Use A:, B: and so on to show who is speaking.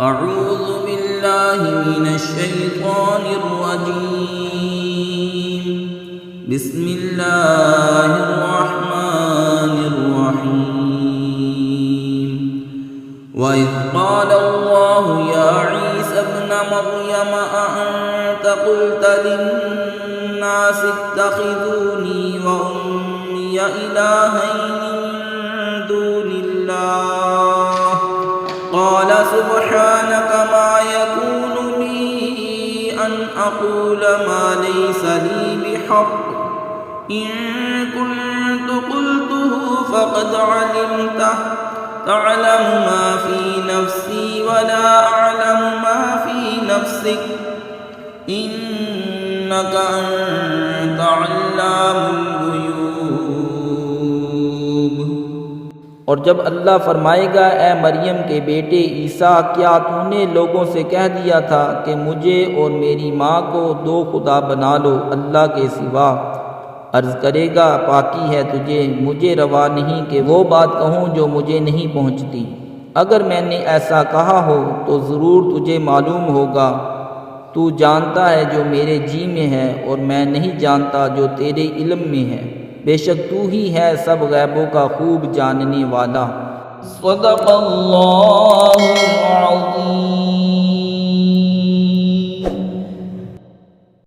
A: अऊज़ु बिल्लाहि मिनश्शैतानिर रजीम। बिस्मिल्लाहिर रहमानिर रहीम। व इज़ क़ाल अल्लाहु या ईसा इब्न मर्यम अअंत क़ुल्त लिन्नासि इत्तख़िज़ूनी व उम्मिय इलाहैनि मिन दूनिल्लाह क़ाल सुब्हानक मा यकूनु ली अन अक़ूल मा लैस ली बिहक़्क़ इन कुन्तु क़ुल्तुहु फ़क़द अलिमतह तअलमु मा फ़ी नफ़्सी वला अअलमु मा फ़ी नफ़्सिक इन्नक अंत अल्लामुल ग़ुयूब।
B: और जब अल्लाह फरमाएगा, ए मरियम के बेटे ईसा, क्या तूने लोगों से कह दिया था कि मुझे और मेरी माँ को दो खुदा बना लो अल्लाह के सिवा? अर्ज़ करेगा, पाकी है तुझे, मुझे रवा नहीं कि वो बात कहूँ जो मुझे नहीं पहुँचती। अगर मैंने ऐसा कहा हो तो ज़रूर तुझे मालूम होगा। तू जानता है जो मेरे जी में है और मैं नहीं जानता जो तेरे इल्म में है। बेशक तू ही है सब गैबों का खूब जानने वाला।
A: सदक़ल्लाहुल अज़ीम।